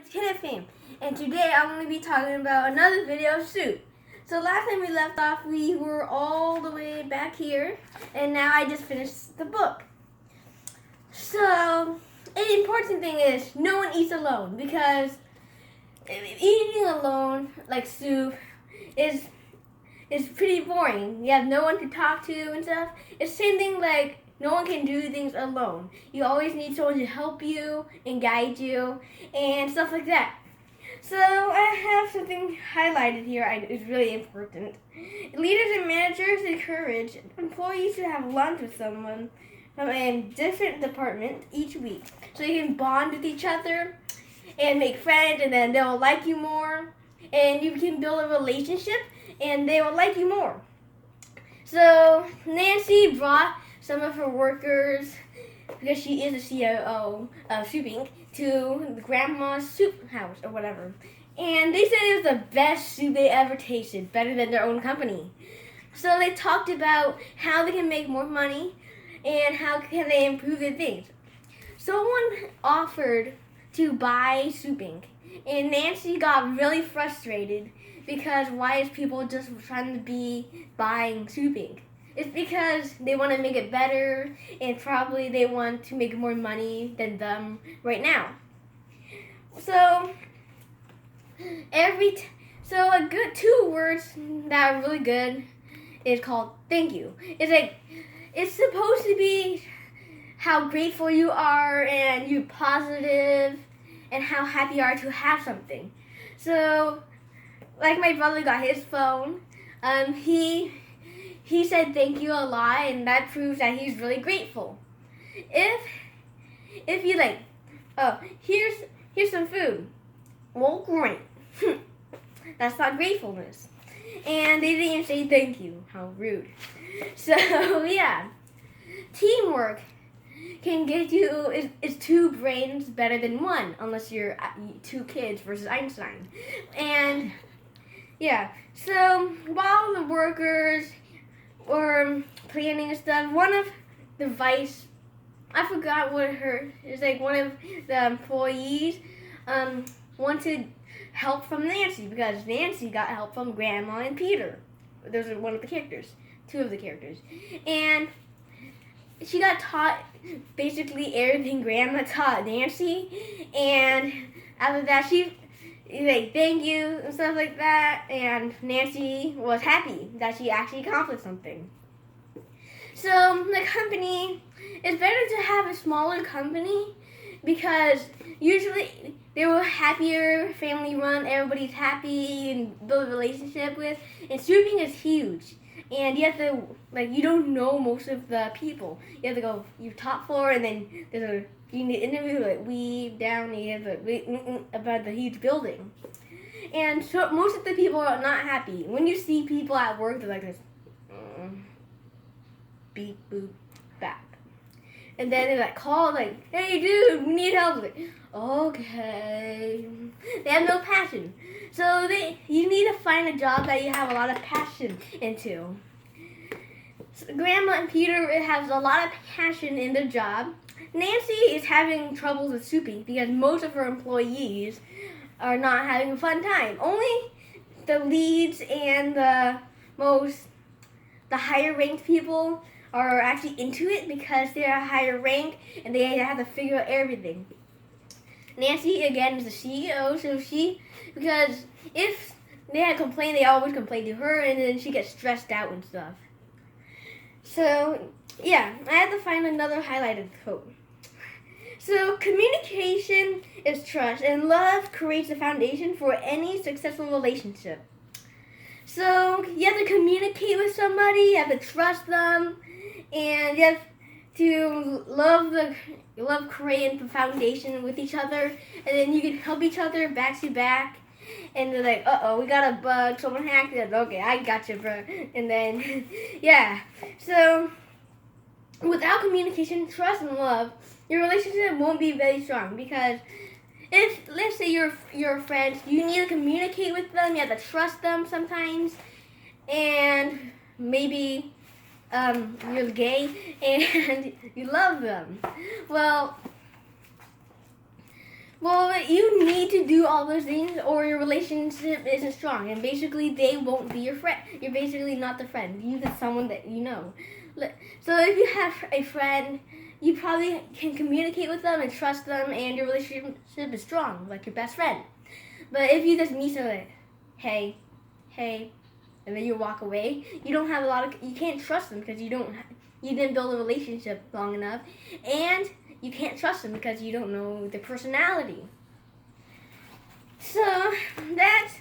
It's Kenneth, and today I'm going to be talking about another video of soup. So last time we left off, we were all the way back here, and now I just finished the book. So, an important thing is no one eats alone, because eating alone, like soup, is pretty boring. You have no one to talk to and stuff. It's the same thing like no one can do things alone. You always need someone to help you and guide you and stuff like that. So I have something highlighted here. It's really important. Leaders and managers encourage employees to have lunch with someone from a different department each week, so you can bond with each other and make friends, and then they'll like you more, and you can build a relationship, and they will like you more. So Nancy brought some of her workers, because she is the CEO of Soup Inc., to the grandma's soup house or whatever. And they said it was the best soup they ever tasted, better than their own company. So they talked about how they can make more money and how can they improve their things. Someone offered to buy Soup Inc., and Nancy got really frustrated because why is people just trying to be buying Soup Inc.? It's because they want to make it better, and probably they want to make more money than them right now. So a good 2 words that are really good is called thank you. It's supposed to be how grateful you are and you're positive and how happy you are to have something. So like my brother got his phone, he said thank you a lot, and that proves that he's really grateful. If you like, oh, here's some food. Well, great. That's not gratefulness. And they didn't even say thank you. How rude. So yeah, teamwork can get you is 2 brains better than 1, unless you're 2 kids versus Einstein. And yeah, so while the workers or planning and stuff, one of the I forgot what it's like one of the employees wanted help from Nancy, because Nancy got help from Grandma and Peter. Those are 2 of the characters. And she got taught basically everything Grandma taught Nancy, and after that she like thank you and stuff like that, and Nancy was happy that she actually accomplished something. So the company, it's better to have a smaller company, because usually they were happier, family run, everybody's happy and build a relationship with. And Soup Inc. is huge, and you have to you don't know most of the people. You have to go your top floor, and then you need to interview, weave down, you have to about the huge building. And so most of the people are not happy. When you see people at work, they're like this, beep, boop, back. And then they call, hey dude, we need help. Okay. They have no passion. So you need to find a job that you have a lot of passion into. So Grandma and Peter have a lot of passion in their job. Nancy is having troubles with Soup Inc. because most of her employees are not having a fun time. Only the leads and the higher ranked people are actually into it, because they're a higher rank and they have to figure out everything. Nancy again is the CEO, so because if they had complained, they always complain to her, and then she gets stressed out and stuff. So yeah, I had to find another highlighted quote. So communication is trust, and love creates the foundation for any successful relationship. So you have to communicate with somebody, you have to trust them, and you have to love creating the foundation with each other, and then you can help each other back to back. And they're like, we got a bug, someone hacked it. Okay, I got you, bro. And then, yeah. So without communication, trust, and love, your relationship won't be very strong, because if, let's say you're friends, you need to communicate with them, you have to trust them sometimes, and maybe you're gay and you love them. Well, you need to do do all those things, or your relationship isn't strong, and basically they won't be your friend. You're basically not the friend. You're just someone that you know. So if you have a friend, you probably can communicate with them and trust them, and your relationship is strong, like your best friend. But if you just meet someone like, hey, and then you walk away, you don't have you can't trust them because you didn't build a relationship long enough, and you can't trust them because you don't know their personality. So that's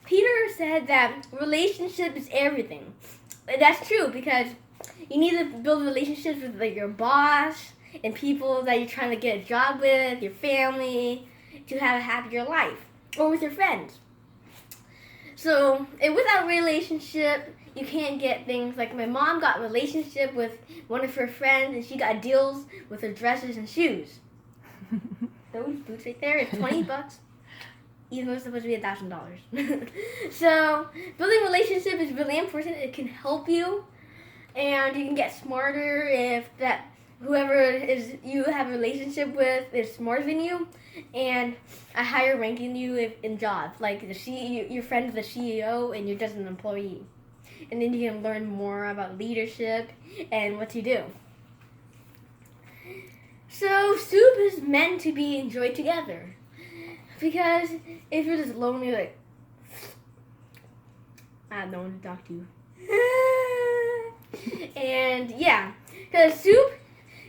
Peter said that relationship is everything. That's true because you need to build relationships with like your boss and people that you're trying to get a job with, your family, to have a happier life, or with your friends. So without relationship, you can't get things like my mom got a relationship with one of her friends, and she got deals with her dresses and shoes. Those boots right there, it's $20. Even though it's supposed to be $1,000. So building a relationship is really important. It can help you, and you can get smarter if that whoever is you have a relationship with is smarter than you and a higher ranking you in jobs. Like the CEO, your friend is the CEO, and you're just an employee. And then you can learn more about leadership and what to do. So soup is meant to be enjoyed together. Because if you're just lonely, like, I have no one to talk to. And yeah, because soup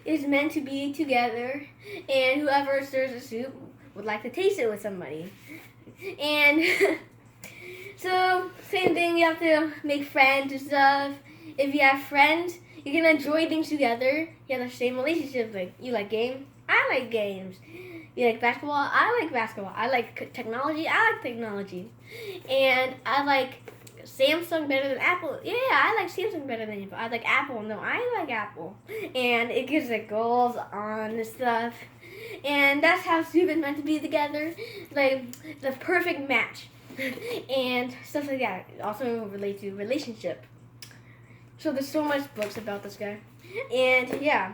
is meant to be together, and whoever serves the soup would like to taste it with somebody. And so, same thing, you have to make friends and stuff. If you have friends, you can enjoy things together. You have the same relationship. Like, you like games? I like games. You like basketball? I like basketball. I like technology? I like technology. And I like Samsung better than Apple. Yeah, I like Samsung better than Apple. I like Apple. No, I like Apple. And it gives like goals on and stuff. And that's how soup is meant to be together. Like the perfect match. And stuff like that. It also relates to relationship. So there's so much books about this guy. And yeah.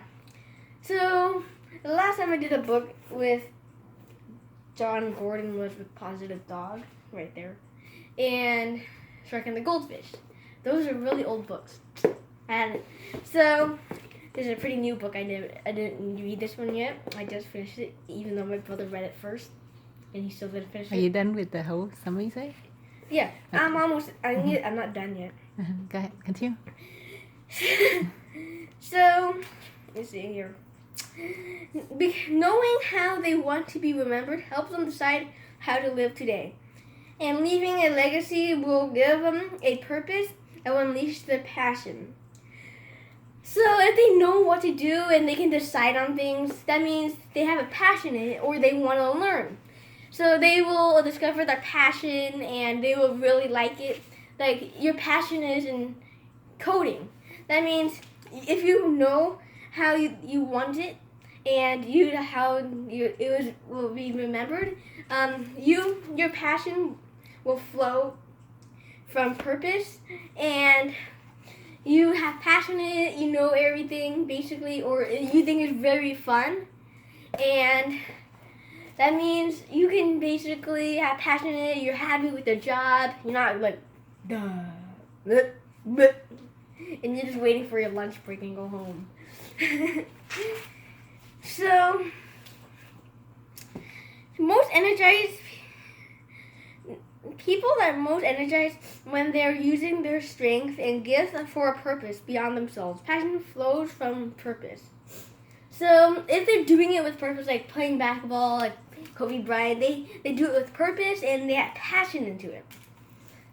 So the last time I did a book with John Gordon was with Positive Dog, right there. And Shark and the Goldfish. Those are really old books. And so this is a pretty new book I did. I didn't read this one yet. I just finished it, even though my brother read it first. And he still didn't finish it. Are you done with the whole summary, say? Yeah, okay. I'm almost, I'm not done yet. Go ahead, continue. So, let's see here. Knowing how they want to be remembered helps them decide how to live today. And leaving a legacy will give them a purpose and will unleash their passion. So if they know what to do and they can decide on things, that means they have a passion in it or they want to learn. So they will discover their passion and they will really like it. Like your passion is in coding. That means if you know how you want it and it will be remembered, your passion will flow from purpose, and you have passion in it, you know everything basically, or you think it's very fun, and that means you can basically have passion in it, you're happy with the job, you're not like, duh, bleh, bleh, and you're just waiting for your lunch break and go home. So, people that are most energized when they're using their strength and gifts for a purpose beyond themselves. Passion flows from purpose. So if they're doing it with purpose, like playing basketball, like Kobe Bryant, they do it with purpose and they have passion into it.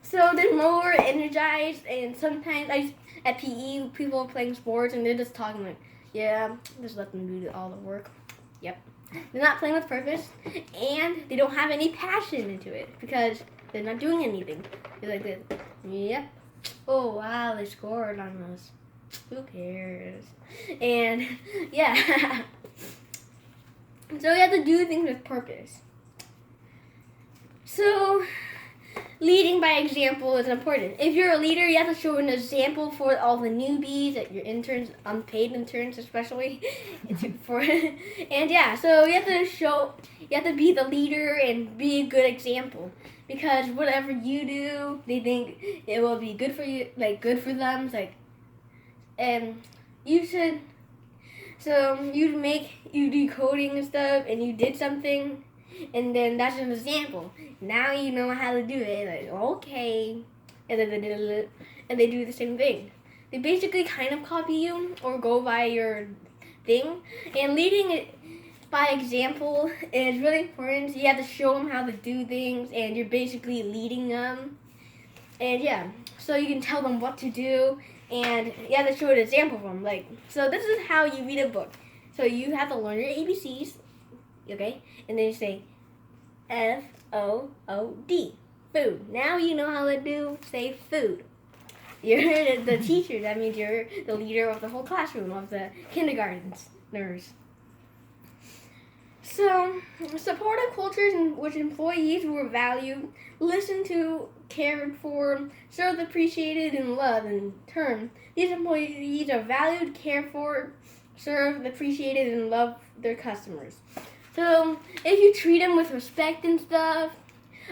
So they're more energized, and sometimes at PE, people are playing sports and they're just talking like, yeah, just let them do all the work. Yep. They're not playing with purpose, and they don't have any passion into it because they're not doing anything. They're like this. Yep. Oh, wow, they scored on us. Who cares? And, yeah. So you have to do things with purpose. So, leading by example is important. If you're a leader, you have to show an example for all the newbies, like your interns, unpaid interns especially. And yeah, so you have to be the leader and be a good example. Because whatever you do, they think it will be good for you, like good for them. It's like, and you should. So you do coding and stuff, and you did something, and then that's an example. Now you know how to do it. Like okay, and then they do the same thing. They basically kind of copy you or go by your thing, and leading it by example is really important. You have to show them how to do things, and you're basically leading them. And yeah, so you can tell them what to do, and you have to show an example for them. Like, so this is how you read a book. So you have to learn your ABCs, okay? And then you say FOOD, food. Now you know how to say food. You're the teacher. That means you're the leader of the whole classroom, of the kindergartens, nurse. So, supportive cultures in which employees were valued, listened to, cared for, served, appreciated, and loved in turn. These employees are valued, cared for, served, appreciated, and love their customers. So, if you treat them with respect and stuff,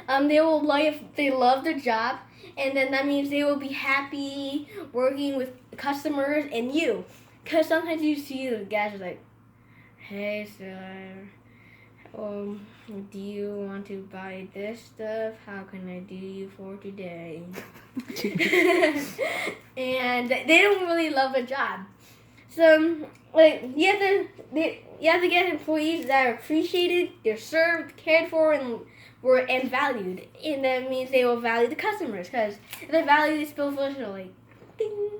they love their job, and then that means they will be happy working with customers and you. Because sometimes you see the guys like, hey, sir, do you want to buy this stuff? How can I do you for today? And they don't really love the job. So, like, you have to get employees that are appreciated, they're served, cared for, and valued. And that means they will value the customers, because if they value the spill flush, like, ding,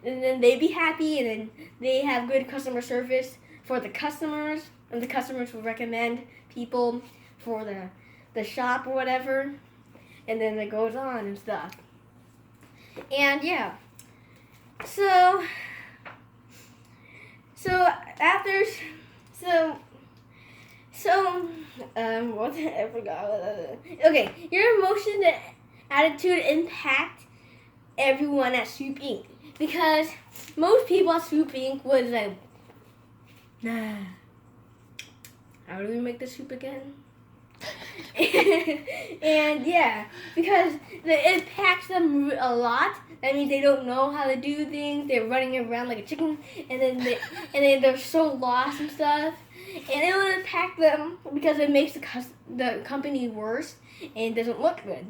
and then they be happy, and then they have good customer service for the customers, and the customers will recommend people for the shop or whatever, and then it goes on and stuff. And yeah, so after what I forgot. Okay, your emotions and attitude impact everyone at Soup Inc. Because most people at Soup Inc. was like, nah, how do we make the soup again? And yeah, because it impacts them a lot. That means they don't know how to do things. They're running around like a chicken, and then they're so lost and stuff. And it will impact them because it makes the company worse and it doesn't look good.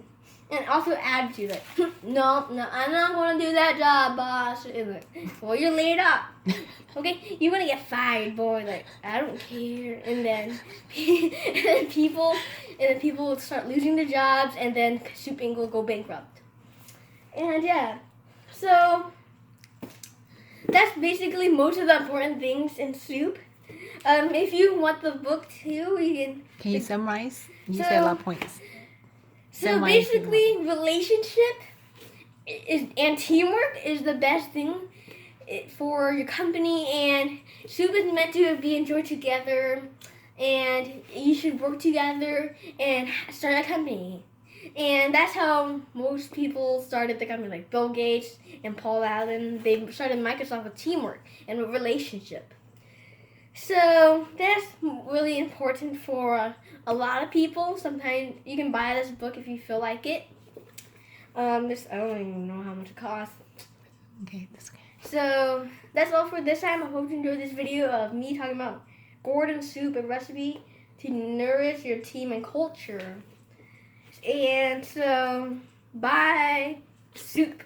And also attitude, like, no, I'm not going to do that job, boss. And like, well, you're laid up. Okay, you're going to get fired, boy. Like, I don't care. And then people will start losing their jobs, and then Soup Inc. will go bankrupt. And yeah, so that's basically most of the important things in Soup. If you want the book too, you can. Can you summarize? You said a lot of points. So basically, relationship and teamwork is the best thing for your company, and Soup is meant to be enjoyed together, and you should work together and start a company. And that's how most people started the company, like Bill Gates and Paul Allen. They started Microsoft with teamwork and a relationship. So that's really important for a lot of people. Sometimes you can buy this book if you feel like it. I don't even know how much it costs. Okay, that's okay. So that's all for this time. I hope you enjoyed this video of me talking about Gordon soup, a recipe to nourish your team and culture. And so, bye, Soup.